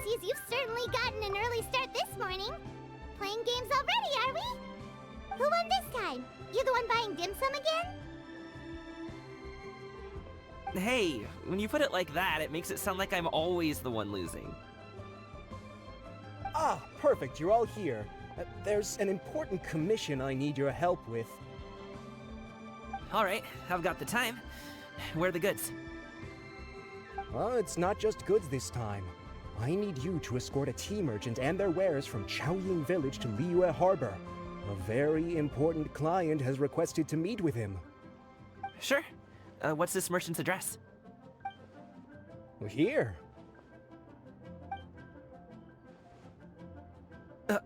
Pisces, you've certainly gotten an early start this morning. Playing games already, are we? Who won this time? You the one buying dim sum again? Hey, when you put it like that, it makes it sound like I'm always the one losing. Ah, perfect, you're all here. There's an important commission I need your help with. Alright, I've got the time. Where are the goods? Well, it's not just goods this time. I need you to escort a tea merchant and their wares from Chaoying Village to Liyue Harbor. A very important client has requested to meet with him. Sure. What's this merchant's address? Here. If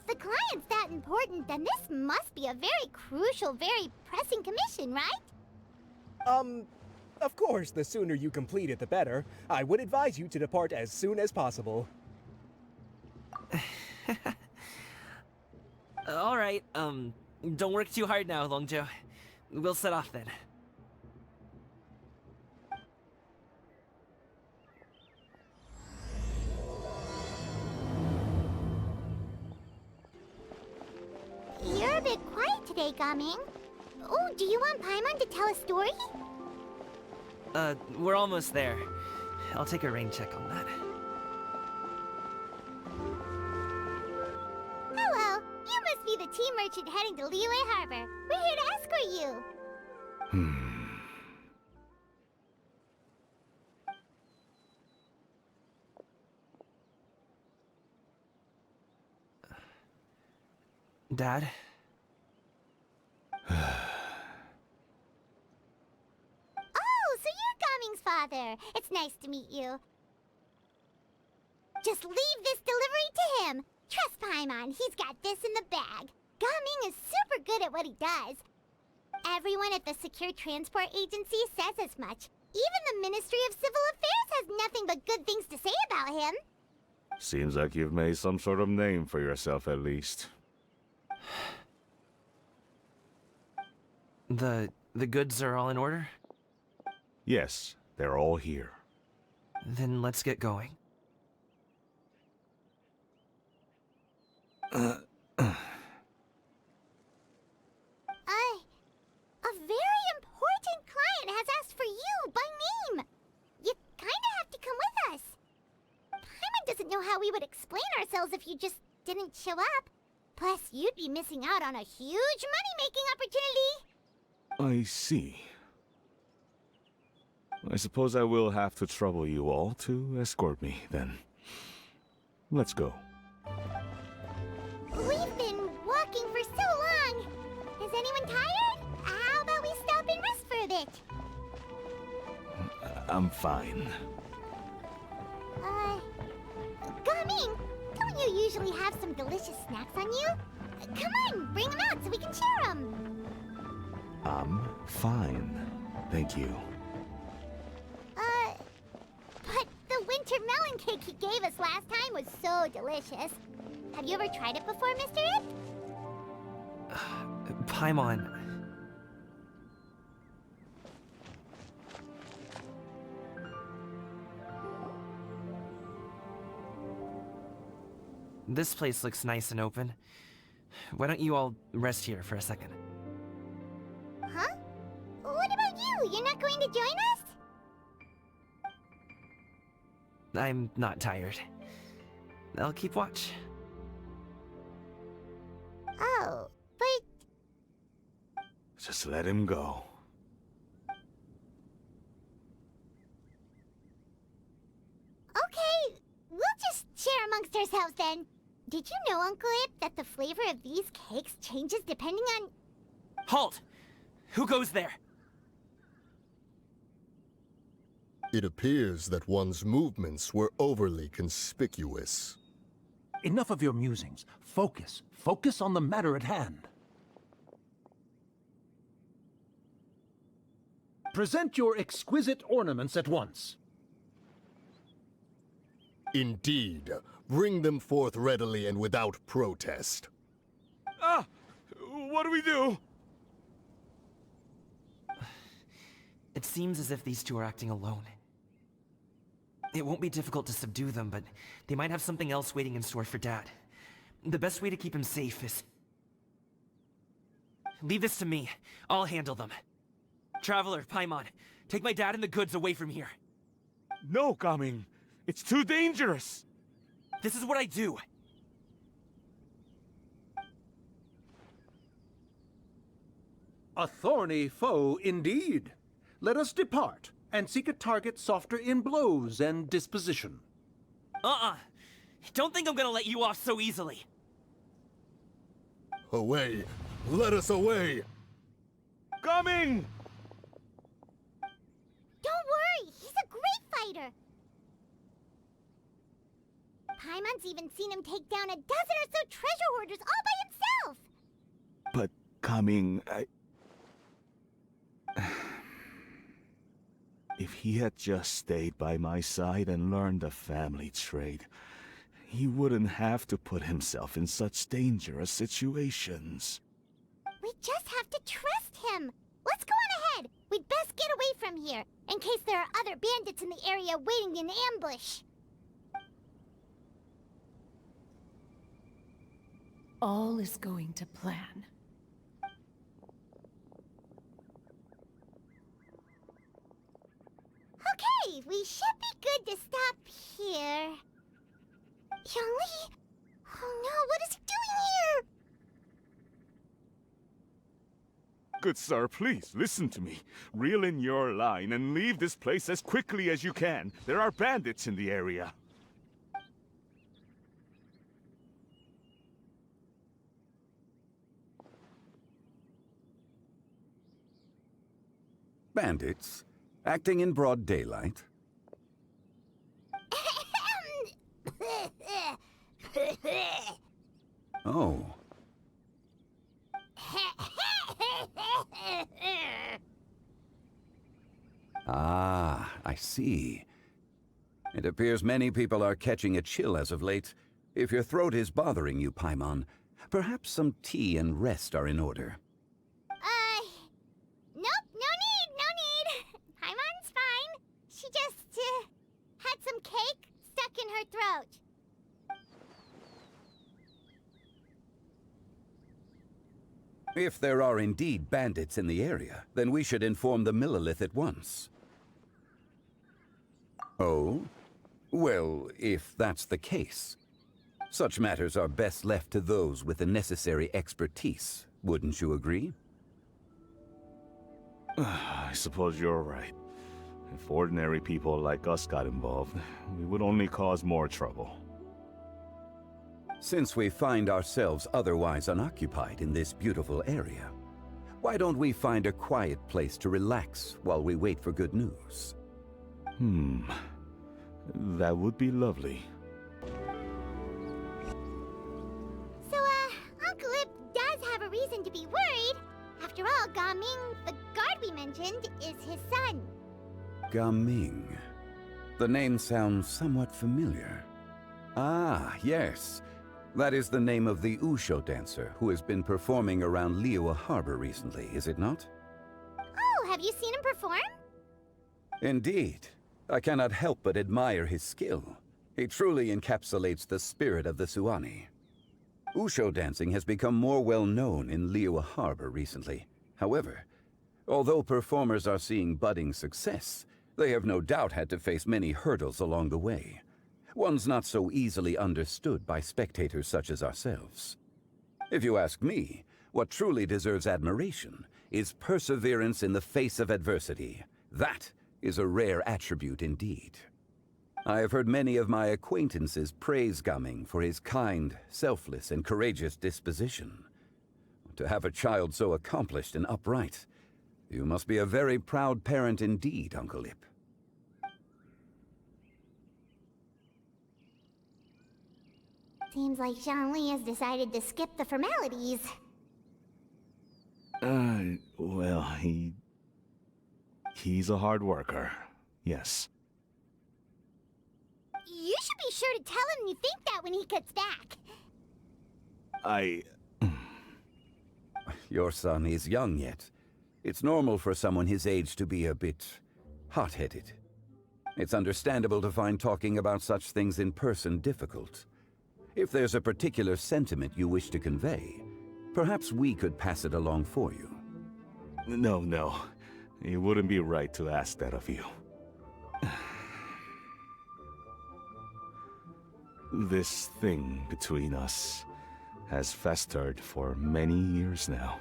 the client's that important, then this must be a very crucial, very pressing commission, right? Of course, the sooner you complete it, the better. I would advise you to depart as soon as possible. Alright, don't work too hard now, Longjo. We'll set off then. You're a bit quiet today, Gaming. Oh, do you want Paimon to tell a story? We're almost there. I'll take a rain check on that. Hello, you must be the tea merchant heading to Liyue Harbor. We're here to escort you. Dad? Oh, so you're Gaming's father. It's nice to meet you. Just leave this delivery to him. Trust Paimon, he's got this in the bag. Gaming is super good at what he does. Everyone at the Secure Transport Agency says as much. Even the Ministry of Civil Affairs has nothing but good things to say about him. Seems like you've made some sort of name for yourself at least. The goods are all in order? Yes, they're all here. Then let's get going. A very important client has asked for you by name. You kinda have to come with us. Paimon doesn't know how we would explain ourselves if you just didn't show up. Plus, you'd be missing out on a huge money-making opportunity. I see. I suppose I will have to trouble you all to escort me, then. Let's go. We've been walking for so long. Is anyone tired? How about we stop and rest for a bit? I'm fine. Gaming, don't you usually have some delicious snacks on you? Come on, bring them out so we can share them. I'm fine. Thank you. But the winter melon cake he gave us last time was so delicious. Have you ever tried it before, Mr. Ip? Paimon. This place looks nice and open. Why don't you all rest here for a second? Huh? What about you? You're not going to join us? I'm not tired. I'll keep watch. Oh, but... Just let him go. Okay, we'll just share amongst ourselves then. Did you know, Uncle Ip, that the flavor of these cakes changes depending on... Halt! Who goes there? It appears that one's movements were overly conspicuous. Enough of your musings. Focus. Focus on the matter at hand. Present your exquisite ornaments at once. Indeed. Bring them forth readily and without protest. Ah! What do we do? It seems as if these two are acting alone. It won't be difficult to subdue them, but they might have something else waiting in store for Dad. The best way to keep him safe is... Leave this to me. I'll handle them. Traveler, Paimon, take my dad and the goods away from here. No, Gaming. It's too dangerous. This is what I do. A thorny foe indeed. Let us depart and seek a target softer in blows and disposition. Don't think I'm gonna let you off so easily. Away! Let us away! Gaming! Don't worry, he's a great fighter. Paimon's even seen him take down a dozen or so treasure hoarders all by himself. But, Gaming, If he had just stayed by my side and learned the family trade, he wouldn't have to put himself in such dangerous situations. We just have to trust him. Let's go on ahead. We'd best get away from here, in case there are other bandits in the area waiting in ambush. All is going to plan. Okay, we should be good to stop here. Yangli? Oh no, what is he doing here? Good sir, please, listen to me. Reel in your line and leave this place as quickly as you can. There are bandits in the area. Bandits? Acting in broad daylight? Oh. Ah, I see. It appears many people are catching a chill as of late. If your throat is bothering you, Paimon, perhaps some tea and rest are in order. Nope, no need. Paimon's fine. She just, had some cake stuck in her throat. If there are indeed bandits in the area, then we should inform the Millelith at once. Oh? Well, if that's the case. Such matters are best left to those with the necessary expertise, wouldn't you agree? I suppose you're right. If ordinary people like us got involved, we would only cause more trouble. Since we find ourselves otherwise unoccupied in this beautiful area, why don't we find a quiet place to relax while we wait for good news? That would be lovely. So, Uncle Ip does have a reason to be worried. After all, Gaming, the guard we mentioned, is his son. Gaming. The name sounds somewhat familiar. Ah, yes. That is the name of the Usho dancer who has been performing around Liyue Harbor recently, is it not? Oh, have you seen him perform? Indeed. I cannot help but admire his skill. He truly encapsulates the spirit of the Suani. Usho dancing has become more well known in Liyue Harbor recently. However, although performers are seeing budding success, they have no doubt had to face many hurdles along the way. Ones not so easily understood by spectators such as ourselves. If you ask me, what truly deserves admiration is perseverance in the face of adversity. That is a rare attribute indeed. I have heard many of my acquaintances praise Gaming for his kind, selfless, and courageous disposition. To have a child so accomplished and upright, you must be a very proud parent indeed, Uncle Ip. Seems like Zhongli has decided to skip the formalities. Well, he's a hard worker. Yes. You should be sure to tell him you think that when he gets back. Your son is young yet. It's normal for someone his age to be a bit hot-headed. It's understandable to find talking about such things in person difficult. If there's a particular sentiment you wish to convey, perhaps we could pass it along for you. No. It wouldn't be right to ask that of you. This thing between us has festered for many years now.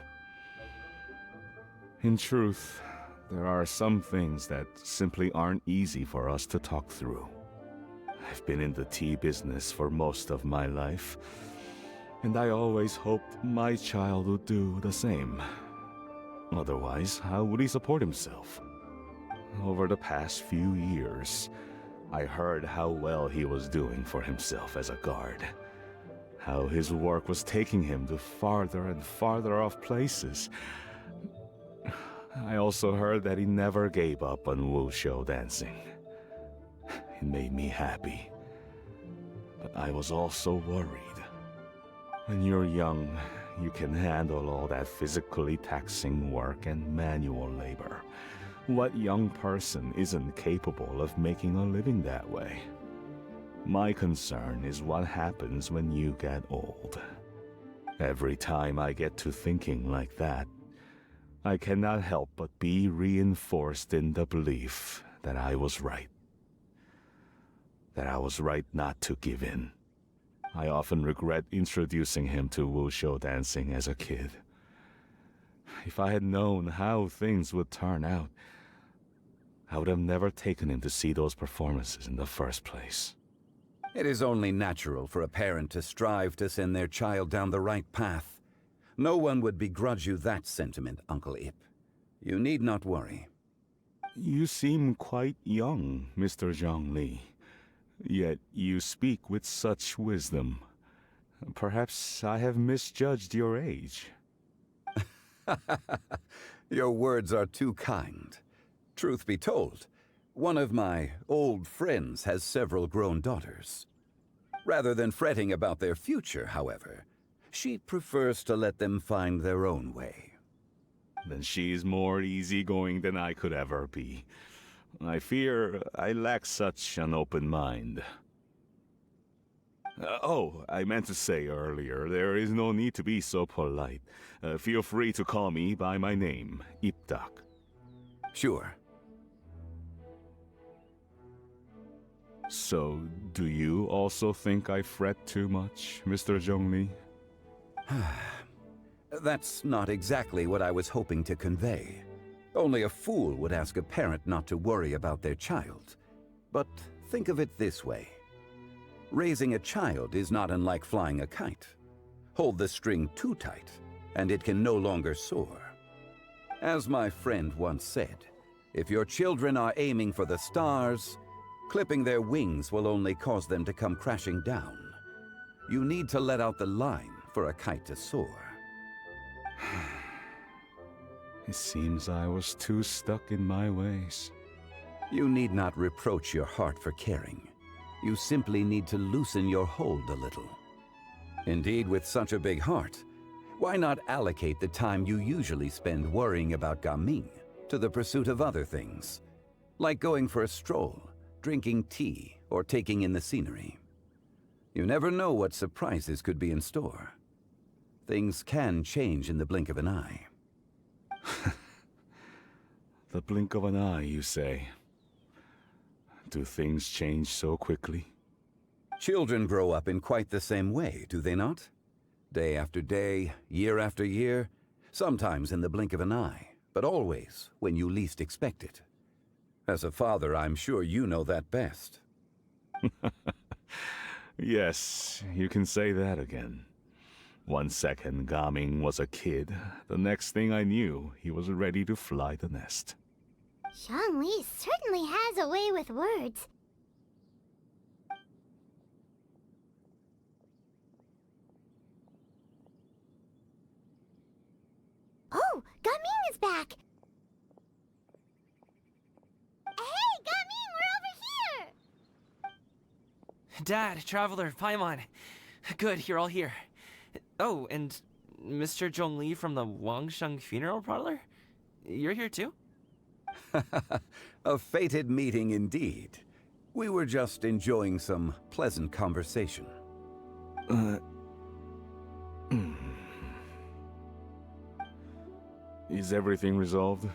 In truth, there are some things that simply aren't easy for us to talk through. I've been in the tea business for most of my life, and I always hoped my child would do the same. Otherwise, how would he support himself? Over the past few years, I heard how well he was doing for himself as a guard. How his work was taking him to farther and farther off places. I also heard that he never gave up on wushou dancing. It made me happy. But I was also worried. When you're young, you can handle all that physically taxing work and manual labor. What young person isn't capable of making a living that way? My concern is what happens when you get old. Every time I get to thinking like that, I cannot help but be reinforced in the belief that I was right. That I was right not to give in. I often regret introducing him to wushou dancing as a kid. If I had known how things would turn out, I would have never taken him to see those performances in the first place. It is only natural for a parent to strive to send their child down the right path. No one would begrudge you that sentiment, Uncle Ip. You need not worry. You seem quite young, Mr. Zhongli. Yet you speak with such wisdom. Perhaps I have misjudged your age. Your words are too kind. Truth be told, one of my old friends has several grown daughters. Rather than fretting about their future, however, she prefers to let them find their own way. Then she's more easygoing than I could ever be. I fear I lack such an open mind. I meant to say earlier, there is no need to be so polite. Feel free to call me by my name, Ipdak. Sure. So, do you also think I fret too much, Mr. Zhongli? That's not exactly what I was hoping to convey. Only a fool would ask a parent not to worry about their child. But think of it this way. Raising a child is not unlike flying a kite. Hold the string too tight, and it can no longer soar. As my friend once said, if your children are aiming for the stars, clipping their wings will only cause them to come crashing down. You need to let out the line for a kite to soar. It seems I was too stuck in my ways. You need not reproach your heart for caring. You simply need to loosen your hold a little. Indeed, with such a big heart, why not allocate the time you usually spend worrying about Gaming to the pursuit of other things, like going for a stroll, drinking tea, or taking in the scenery? You never know what surprises could be in store. Things can change in the blink of an eye. The blink of an eye, you say? Do things change so quickly? Children grow up in quite the same way, do they not? Day after day, year after year, sometimes in the blink of an eye, but always when you least expect it. As a father, I'm sure you know that best. Yes, you can say that again. 1 second Gaming was a kid, the next thing I knew, he was ready to fly the nest. Zhongli certainly has a way with words. Oh, Gaming is back! Hey, Gaming, we're over here! Dad, Traveler, Paimon. Good, you're all here. Oh, and Mr. Zhongli from the Wangsheng Funeral Parlor? You're here too? A fated meeting indeed. We were just enjoying some pleasant conversation. Is everything resolved?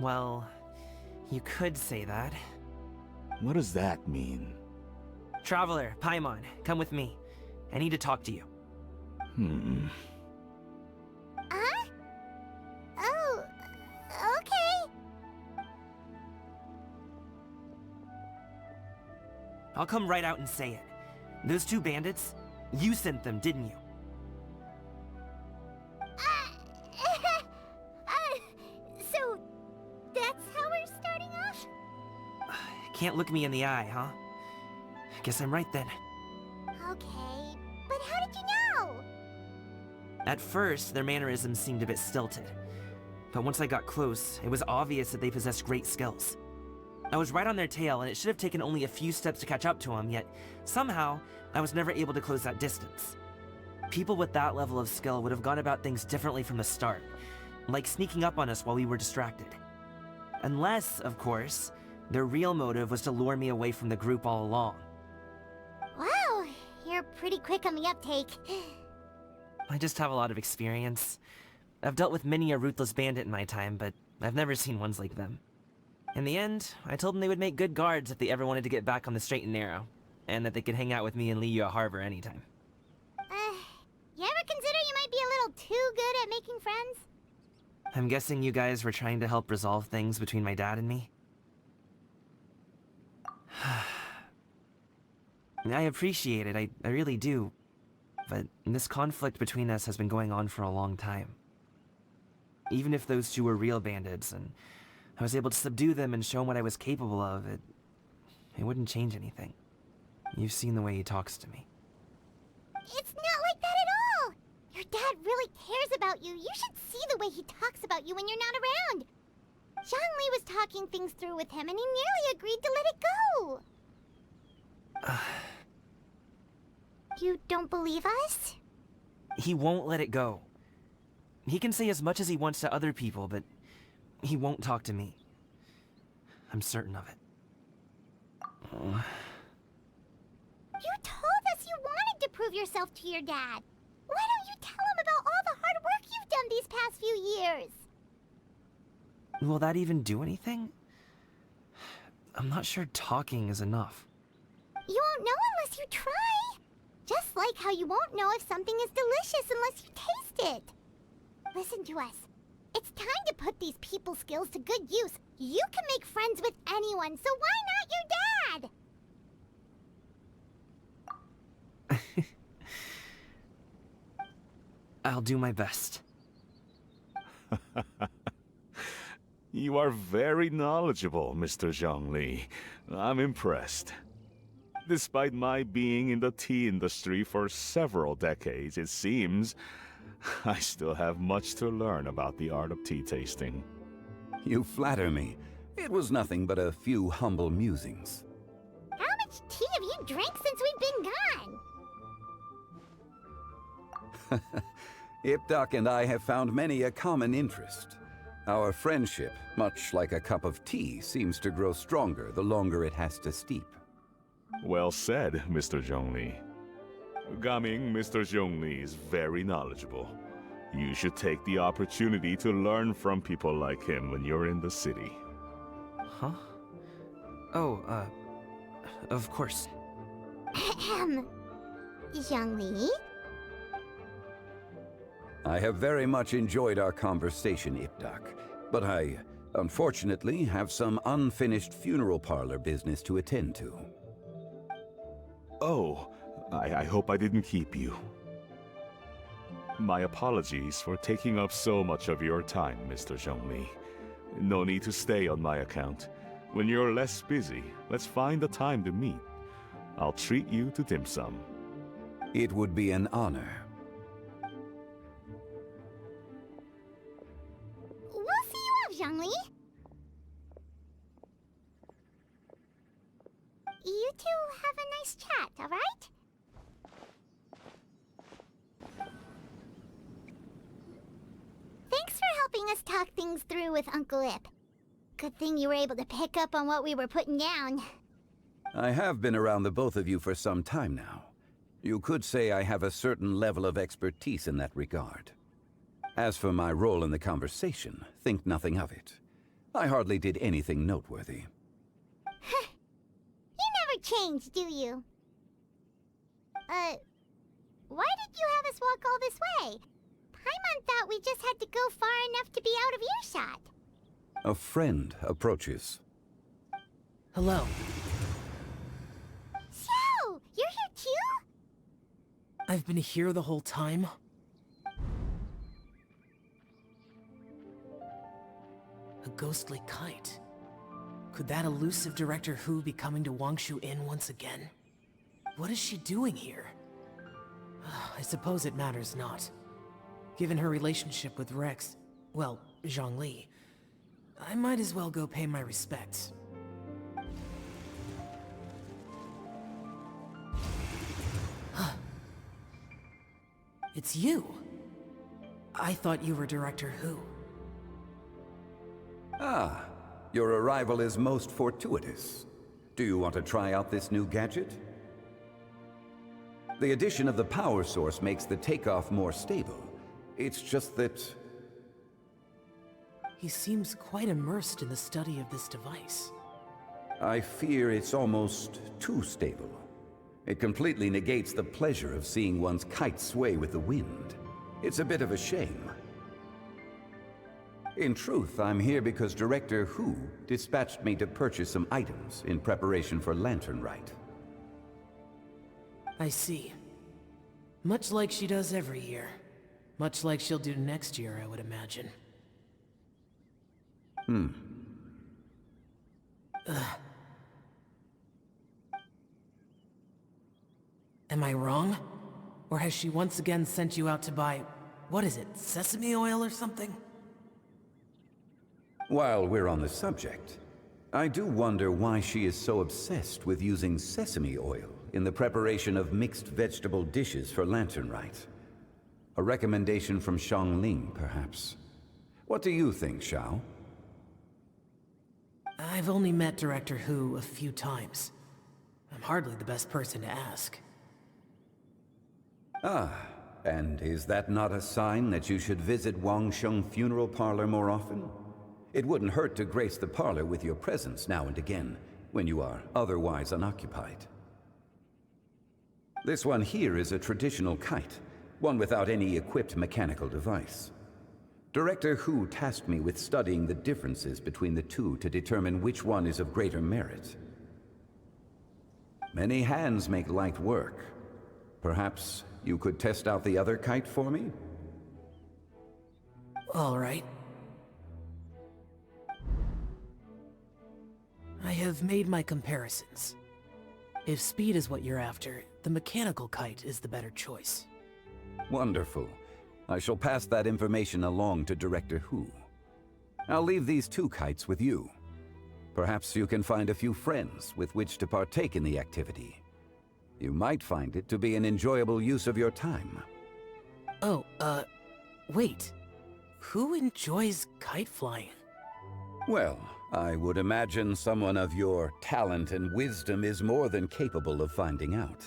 Well, you could say that. What does that mean? Traveler, Paimon, come with me. I need to talk to you. Huh? Oh, okay. I'll come right out and say it. Those two bandits, you sent them, didn't you? So, that's how we're starting off? Can't look me in the eye, huh? Guess I'm right then. Okay, but how did you know? At first, their mannerisms seemed a bit stilted. But once I got close, it was obvious that they possessed great skills. I was right on their tail, and it should have taken only a few steps to catch up to them, yet somehow, I was never able to close that distance. People with that level of skill would have gone about things differently from the start, like sneaking up on us while we were distracted. Unless, of course, their real motive was to lure me away from the group all along. Wow, you're pretty quick on the uptake. I just have a lot of experience. I've dealt with many a ruthless bandit in my time, but I've never seen ones like them. In the end, I told them they would make good guards if they ever wanted to get back on the straight and narrow, and that they could hang out with me in Liyue Harbor anytime. You ever consider you might be a little too good at making friends? I'm guessing you guys were trying to help resolve things between my dad and me? I appreciate it, I really do. But this conflict between us has been going on for a long time. Even if those two were real bandits, and I was able to subdue them and show him what I was capable of, it wouldn't change anything. You've seen the way he talks to me. It's not like that at all! Your dad really cares about you. You should see the way he talks about you when you're not around. Zhongli was talking things through with him, and he nearly agreed to let it go. You don't believe us? He won't let it go. He can say as much as he wants to other people, but he won't talk to me. I'm certain of it. You told us you wanted to prove yourself to your dad. Why don't you tell him about all the hard work you've done these past few years? Will that even do anything? I'm not sure talking is enough. You won't know unless you try. Just like how you won't know if something is delicious unless you taste it. Listen to us. It's time to put these people skills to good use. You can make friends with anyone, so why not your dad? I'll do my best. You are very knowledgeable, Mr. Zhongli. I'm impressed. Despite my being in the tea industry for several decades, it seems I still have much to learn about the art of tea tasting. You flatter me. It was nothing but a few humble musings. How much tea have you drank since we've been gone? Ipdak and I have found many a common interest. Our friendship, much like a cup of tea, seems to grow stronger the longer it has to steep. Well said, Mr. Zhongli. Gaming, Mr. Zhongli is very knowledgeable. You should take the opportunity to learn from people like him when you're in the city. Huh? Oh, of course. Ahem. Zhongli? I have very much enjoyed our conversation, Ipdak, but I, unfortunately, have some unfinished funeral parlor business to attend to. Oh, I hope I didn't keep you. My apologies for taking up so much of your time, Mr. Zhongli. No need to stay on my account. When you're less busy, let's find a time to meet. I'll treat you to dim sum. It would be an honor. We'll see you off, Zhongli. You two have a nice chat, alright? Thanks for helping us talk things through with Uncle Ip. Good thing you were able to pick up on what we were putting down. I have been around the both of you for some time now. You could say I have a certain level of expertise in that regard. As for my role in the conversation, think nothing of it. I hardly did anything noteworthy. You never change, do you? Why did you have us walk all this way? Paimon thought we just had to go far enough to be out of earshot. A friend approaches. Hello. So, you're here too? I've been here the whole time? A ghostly kite. Could that elusive Director Hu be coming to Wangshu Inn once again? What is she doing here? I suppose it matters not. Given her relationship with Rex, well, Zhongli, I might as well go pay my respects. It's you! I thought you were Director Hu. Ah, your arrival is most fortuitous. Do you want to try out this new gadget? The addition of the power source makes the takeoff more stable. It's just that... He seems quite immersed in the study of this device. I fear it's almost too stable. It completely negates the pleasure of seeing one's kite sway with the wind. It's a bit of a shame. In truth, I'm here because Director Hu dispatched me to purchase some items in preparation for Laternenritual. I see. Much like she does every year. Much like she'll do next year, I would imagine. Am I wrong? Or has she once again sent you out to buy... what is it, sesame oil or something? While we're on the subject, I do wonder why she is so obsessed with using sesame oil in the preparation of mixed vegetable dishes for Laternenritual. A recommendation from Xiangling, perhaps. What do you think, Xiao? I've only met Director Hu a few times. I'm hardly the best person to ask. Ah, and is that not a sign that you should visit Wangsheng Funeral Parlor more often? It wouldn't hurt to grace the parlor with your presence now and again, when you are otherwise unoccupied. This one here is a traditional kite, one without any equipped mechanical device. Director Hu tasked me with studying the differences between the two to determine which one is of greater merit. Many hands make light work. Perhaps you could test out the other kite for me? All right. I have made my comparisons. If speed is what you're after, the mechanical kite is the better choice. Wonderful. I shall pass that information along to Director Hu. I'll leave these two kites with you. Perhaps you can find a few friends with which to partake in the activity. You might find it to be an enjoyable use of your time. Oh, wait. Who enjoys kite flying? Well, I would imagine someone of your talent and wisdom is more than capable of finding out.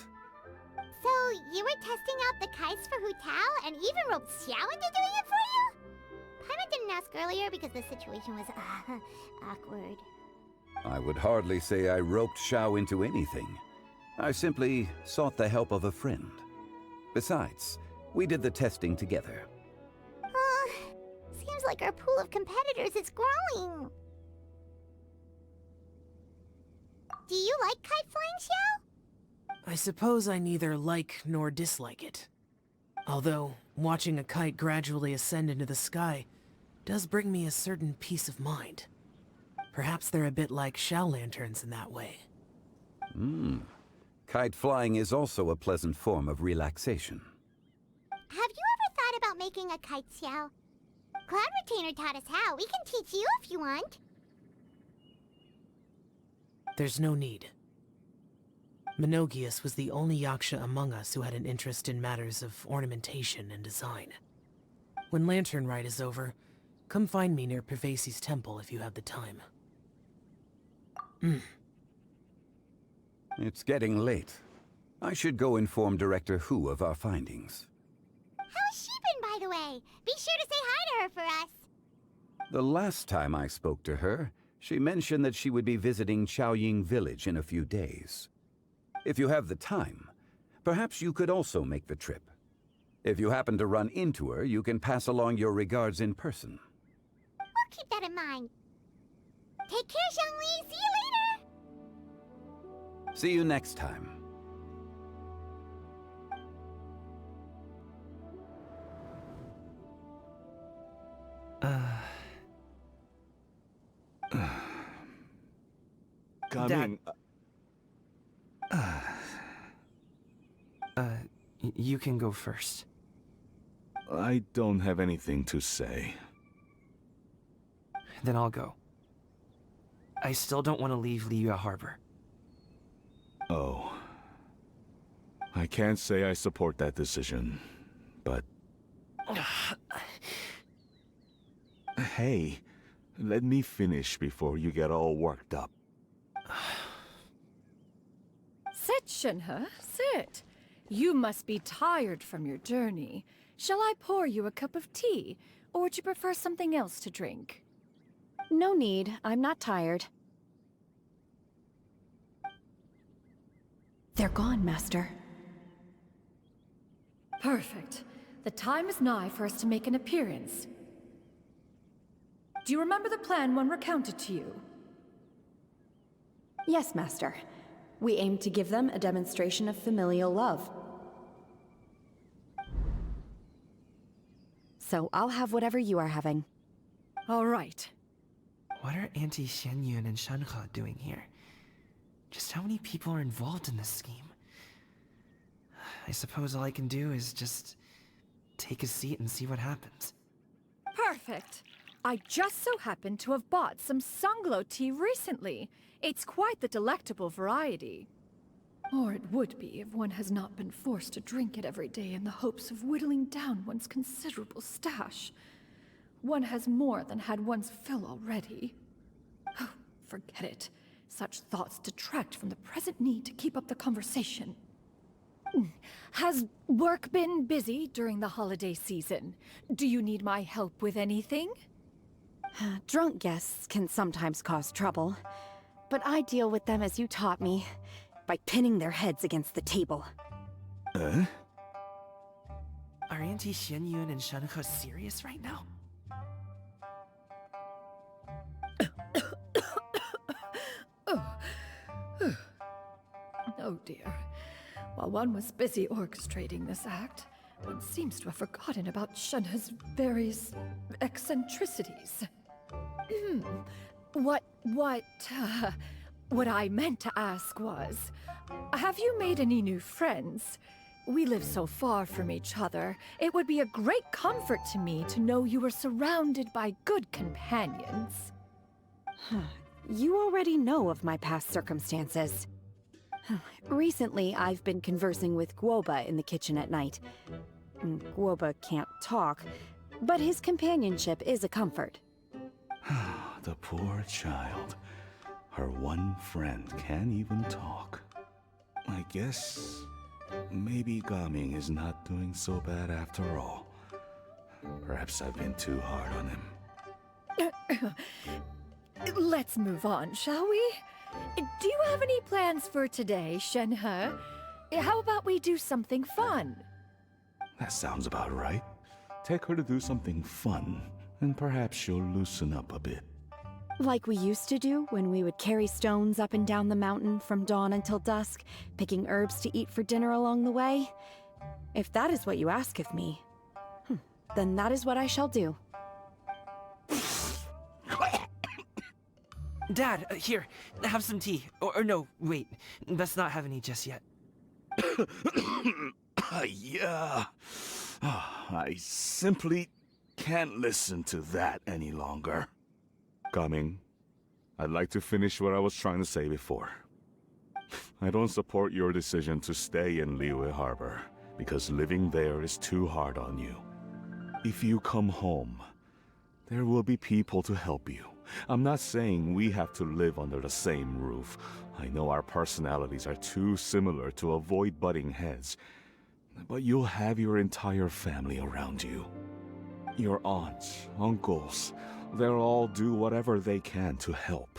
So, you were testing out the kites for Hu Tao and even roped Xiao into doing it for you? Paimon didn't ask earlier because the situation was, awkward. I would hardly say I roped Xiao into anything. I simply sought the help of a friend. Besides, we did the testing together. Seems like our pool of competitors is growing. Do you like kite flying, Xiao? I suppose I neither like nor dislike it. Although, watching a kite gradually ascend into the sky does bring me a certain peace of mind. Perhaps they're a bit like Xiao lanterns in that way. Kite flying is also a pleasant form of relaxation. Have you ever thought about making a kite, Xiao? Cloud Retainer taught us how. We can teach you if you want. There's no need. Menogias was the only Yaksha among us who had an interest in matters of ornamentation and design. When Laternenritual is over, come find me near Pervasi's temple if you have the time. It's getting late. I should go inform Director Hu of our findings. How's she been, by the way? Be sure to say hi to her for us. The last time I spoke to her, she mentioned that she would be visiting Chaoying Village in a few days. If you have the time, perhaps you could also make the trip. If you happen to run into her, you can pass along your regards in person. We'll keep that in mind. Take care, Xiangli. See you later. See you next time. Coming. You can go first. I don't have anything to say. Then I'll go. I still don't want to leave Liyue Harbor. Oh. I can't say I support that decision, but... Hey, let me finish before you get all worked up. Sit, Shenhe, sit. You must be tired from your journey. Shall I pour you a cup of tea, or would you prefer something else to drink? No need. I'm not tired. They're gone, Master. Perfect. The time is nigh for us to make an appearance. Do you remember the plan one recounted to you? Yes, Master. We aim to give them a demonstration of familial love. So I'll have whatever you are having. All right. What are Auntie Xianyun and Shenhe doing here? Just how many people are involved in this scheme? I suppose all I can do is just take a seat and see what happens. Perfect. I just so happen to have bought some Sunglow tea recently. It's quite the delectable variety. Or it would be if one has not been forced to drink it every day in the hopes of whittling down one's considerable stash. One has more than had one's fill already. Oh, forget it. Such thoughts detract from the present need to keep up the conversation. Has work been busy during the holiday season? Do you need my help with anything? Drunk guests can sometimes cause trouble, but I deal with them as you taught me, by pinning their heads against the table. Are Auntie Xianyun and Shenhe serious right now? Oh dear. While one was busy orchestrating this act, one seems to have forgotten about Shenhe's various eccentricities. What I meant to ask was, have you made any new friends? We live so far from each other, it would be a great comfort to me to know you were surrounded by good companions. You already know of my past circumstances. Recently, I've been conversing with Guoba in the kitchen at night. Guoba can't talk, but his companionship is a comfort. The poor child. Her one friend can't even talk. I guess maybe Gaming is not doing so bad after all. Perhaps I've been too hard on him. Let's move on, shall we? Do you have any plans for today, Shenhe? How about we do something fun? That sounds about right. Take her to do something fun, and perhaps she'll loosen up a bit. Like we used to do when we would carry stones up and down the mountain from dawn until dusk, picking herbs to eat for dinner along the way? If that is what you ask of me, then that is what I shall do. Dad, here, have some tea. Or no, wait, let's not have any just yet. Yeah. I simply can't listen to that any longer. Coming. I'd like to finish what I was trying to say before. I don't support your decision to stay in Liyue Harbor, because living there is too hard on you. If you come home, there will be people to help you, I'm not saying we have to live under the same roof. I know our personalities are too similar to avoid butting heads. But you'll have your entire family around you. Your aunts, uncles, they'll all do whatever they can to help.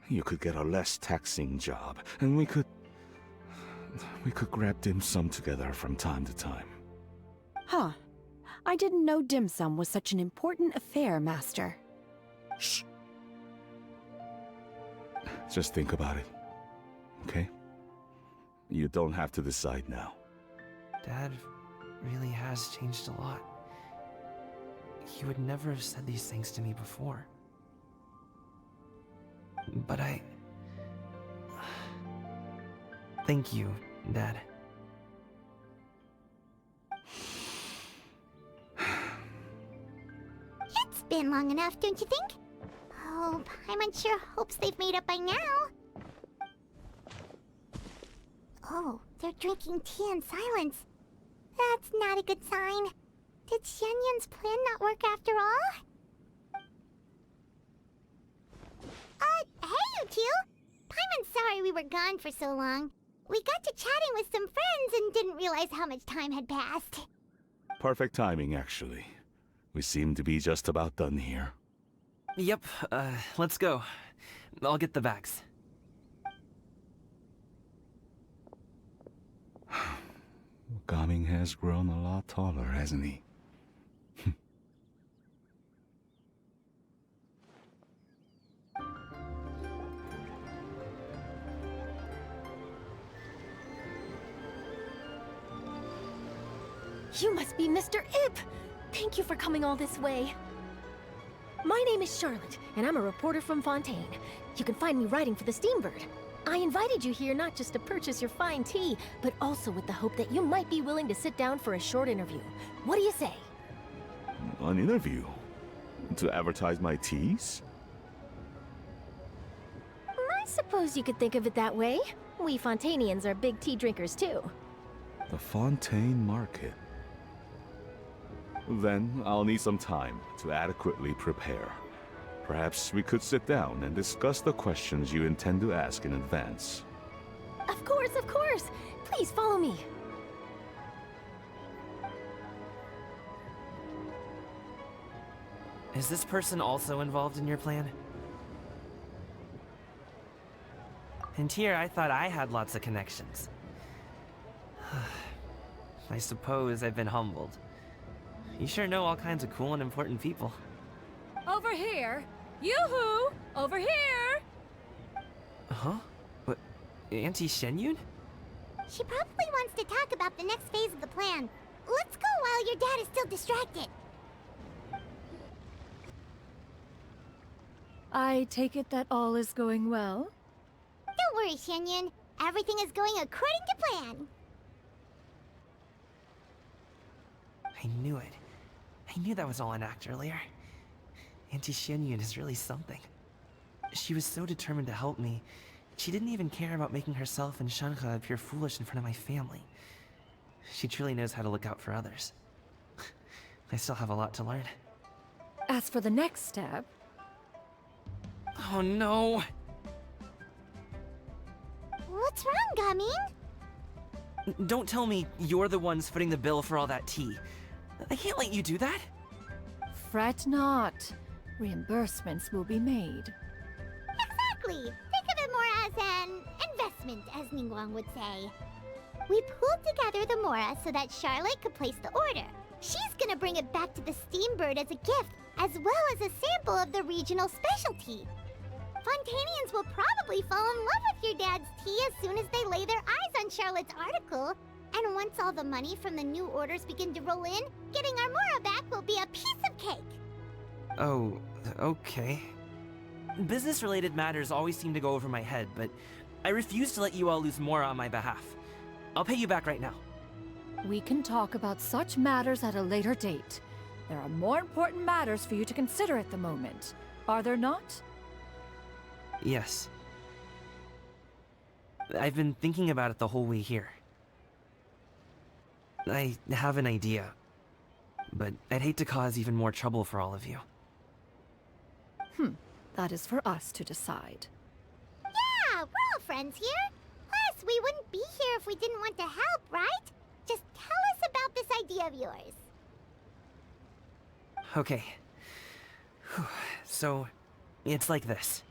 You could get a less taxing job, and we could grab dim sum together from time to time. Huh. I didn't know dim sum was such an important affair, Master. Shh. Just think about it, okay? You don't have to decide now. Dad really has changed a lot. He would never have said these things to me before. But thank you, Dad. It's been long enough, don't you think? Oh, Paimon sure hopes they've made up by now. Oh, they're drinking tea in silence. That's not a good sign. Did Xianyun's plan not work after all? Hey, you two! Paimon's sorry we were gone for so long. We got to chatting with some friends and didn't realize how much time had passed. Perfect timing, actually. We seem to be just about done here. Yep, let's go. I'll get the bags. Gaming has grown a lot taller, hasn't he? You must be Mr. Ip! Thank you for coming all this way. My name is Charlotte, and I'm a reporter from Fontaine. You can find me writing for the Steambird. I invited you here not just to purchase your fine tea, but also with the hope that you might be willing to sit down for a short interview. What do you say? An interview? To advertise my teas? I suppose you could think of it that way. We Fontainians are big tea drinkers too. The Fontaine Market. Then I'll need some time to adequately prepare. Perhaps we could sit down and discuss the questions you intend to ask in advance. Of course, of course! Please follow me. Is this person also involved in your plan? And here I thought I had lots of connections. I suppose I've been humbled. You sure know all kinds of cool and important people. Over here! Yoo-hoo! Over here! Huh? What? Auntie Shenyun? She probably wants to talk about the next phase of the plan. Let's go while your dad is still distracted. I take it that all is going well? Don't worry, Shenyun. Everything is going according to plan. I knew it. I knew that was all an act earlier. Auntie Shenyun is really something. She was so determined to help me, she didn't even care about making herself and Shanhe appear foolish in front of my family. She truly knows how to look out for others. I still have a lot to learn. As for the next step... Oh no! What's wrong, Gaming? Don't tell me you're the ones footing the bill for all that tea. I can't let you do that. Fret not. Reimbursements will be made. Exactly. Think of it more as an investment, as Ningguang would say. We pooled together the Mora so that Charlotte could place the order. She's gonna bring it back to the Steambird as a gift, as well as a sample of the regional specialty. Fontainians will probably fall in love with your dad's tea as soon as they lay their eyes on Charlotte's article. And once all the money from the new orders begin to roll in, getting our Mora back will be a piece of cake. Oh, okay. Business-related matters always seem to go over my head, but I refuse to let you all lose more on my behalf. I'll pay you back right now. We can talk about such matters at a later date. There are more important matters for you to consider at the moment. Are there not? Yes. I've been thinking about it the whole way here. I have an idea, but I'd hate to cause even more trouble for all of you. that is for us to decide. Yeah, we're all friends here. Plus, we wouldn't be here if we didn't want to help, right? Just tell us about this idea of yours. Okay. So, it's like this.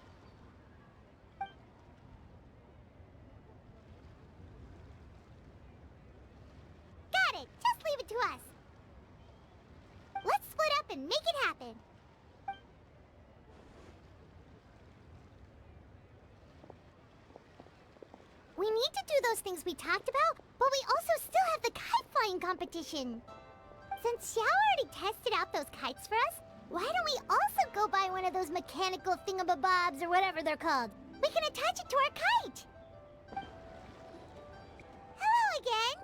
Got it. Just leave it to us. Let's split up and make it happen. We need to do those things we talked about, but we also still have the kite flying competition. Since Xiao already tested out those kites for us, why don't we also go buy one of those mechanical thingamabobs or whatever they're called? We can attach it to our kite. Hello again.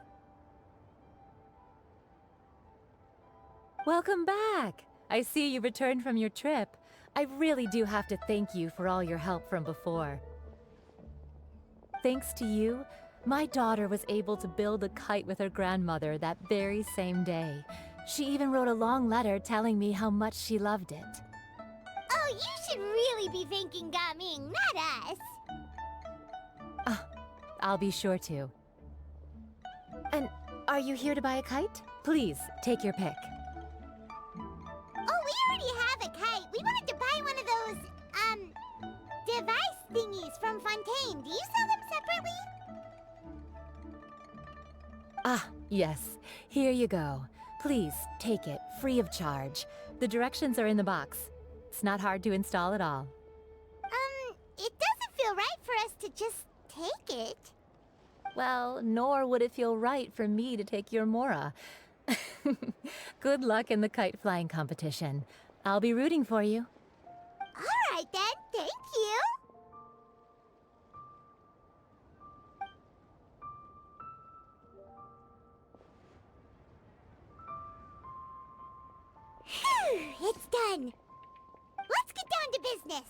Welcome back! I see you returned from your trip. I really do have to thank you for all your help from before. Thanks to you, my daughter was able to build a kite with her grandmother that very same day. She even wrote a long letter telling me how much she loved it. Oh, you should really be thanking Gaming, not us. I'll be sure to. And are you here to buy a kite? Please, take your pick. Oh, we already have a kite. We wanted to buy one of those, device thingies from Fontaine. Do you sell them separately? Ah, yes. Here you go. Please, take it, free of charge. The directions are in the box. It's not hard to install at all. It doesn't feel right for us to just take it. Well, nor would it feel right for me to take your Mora. Good luck in the kite flying competition. I'll be rooting for you. All right then, thank you. Phew, it's done. Let's get down to business.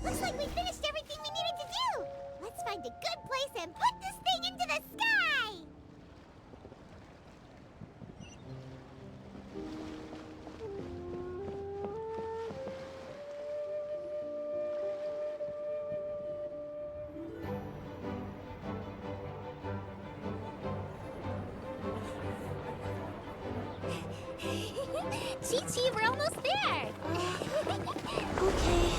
Looks like we finished everything we needed to do. Let's find a good place and put this thing into the sky. Chi-Chi, we're almost there. Okay.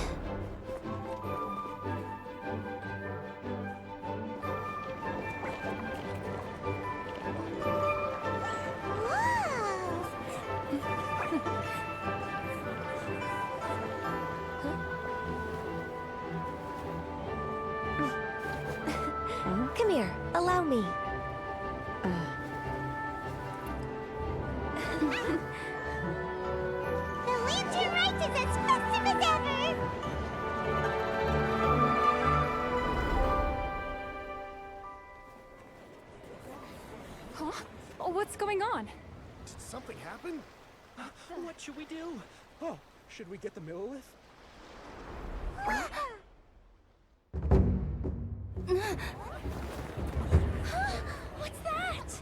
Come here, allow me. The lantern rite is as festive as ever! Huh? Oh, what's going on? Did something happen? What should we do? Oh, should we get the Millilith? What's that?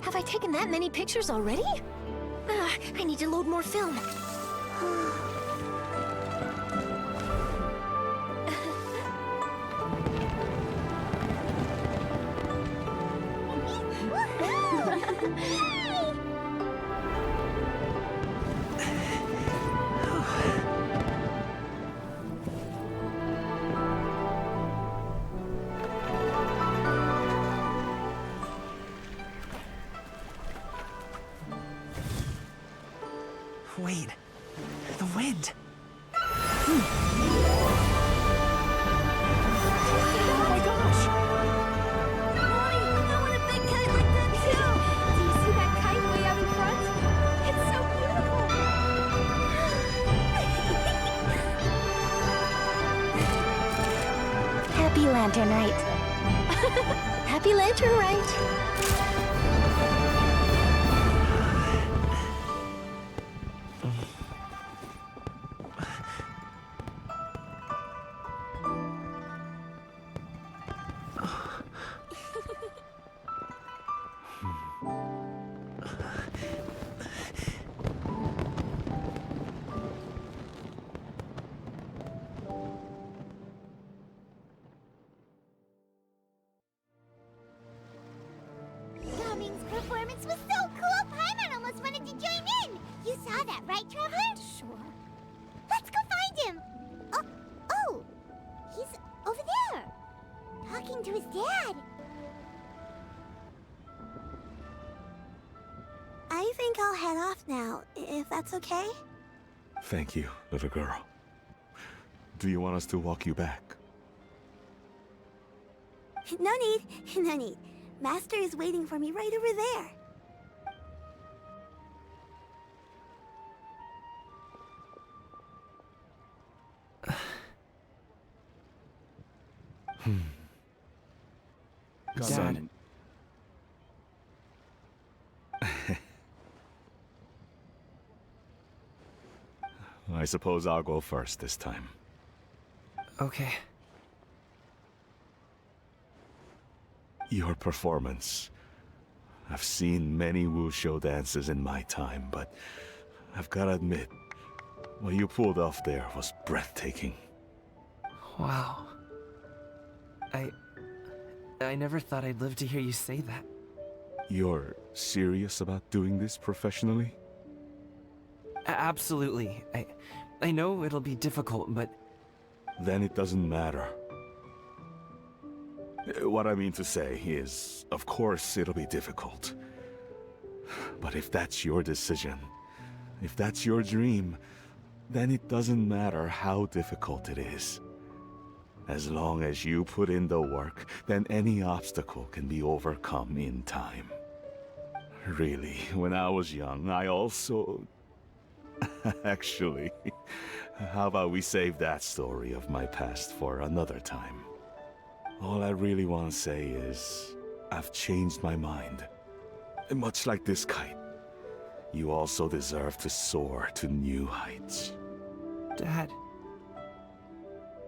Have I taken that many pictures already? I need to load more film. Wait, the wind. Oh my gosh! Mommy, I want a big kite like that too! Do you see that kite way out in front? It's so beautiful! Happy Lantern Rite. Happy Lantern Rite! Gaming's performance was so cool, Paimon almost wanted to join in! You saw that, right, Traveler? Sure. Let's go find him! Oh! He's over there! Talking to his dad! I think I'll head off now, if that's okay? Thank you, little girl. Do you want us to walk you back? No need, no need. Master is waiting for me right over there. Son. I suppose I'll go first this time. Okay. Your performance. I've seen many wushou dances in my time, but I've gotta admit, what you pulled off there was breathtaking. Wow. I never thought I'd live to hear you say that. You're serious about doing this professionally? Absolutely. I know it'll be difficult, but... Then it doesn't matter. What I mean to say is, of course it'll be difficult. But if that's your decision, if that's your dream, then it doesn't matter how difficult it is. As long as you put in the work, then any obstacle can be overcome in time. Really, when I was young, I also... Actually, how about we save that story of my past for another time? All I really want to say is, I've changed my mind. Much like this kite, you also deserve to soar to new heights. Dad.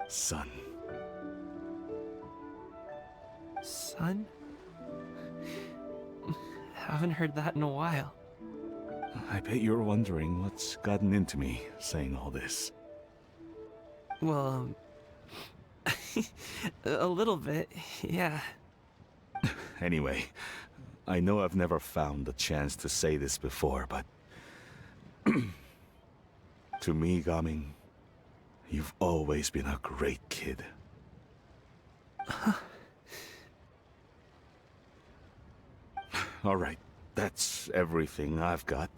Son. Son? Haven't heard that in a while. I bet you're wondering what's gotten into me saying all this. Well, a little bit, yeah. Anyway, I know I've never found the chance to say this before, but... to me, Gaming, you've always been a great kid. Alright, that's everything I've got.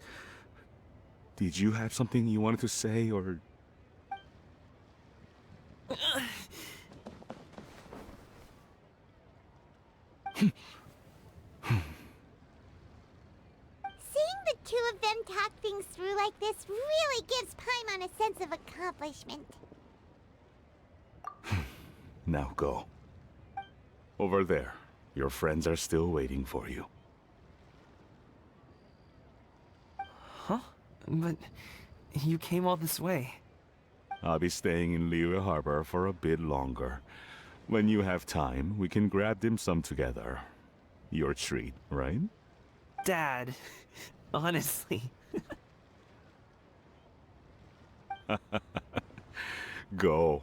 Did you have something you wanted to say, or... Seeing the two of them talk things through like this really gives Paimon a sense of accomplishment. Now go. Over there. Your friends are still waiting for you. Huh? But you came all this way. I'll be staying in Liyue Harbor for a bit longer. When you have time, we can grab dim sum together. Your treat, right? Dad, honestly. Go.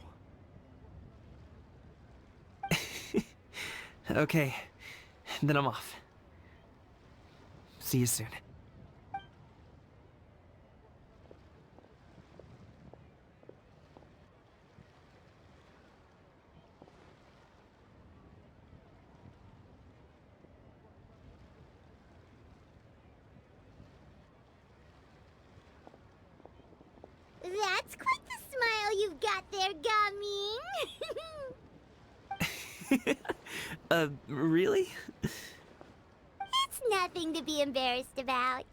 Okay, then I'm off. See you soon. That's quite the smile you've got there, Gaming. Really? It's nothing to be embarrassed about.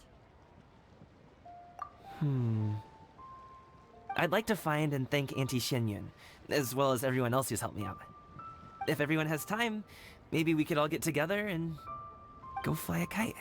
I'd like to find and thank Auntie Xinyun, as well as everyone else who's helped me out. If everyone has time, maybe we could all get together and go fly a kite.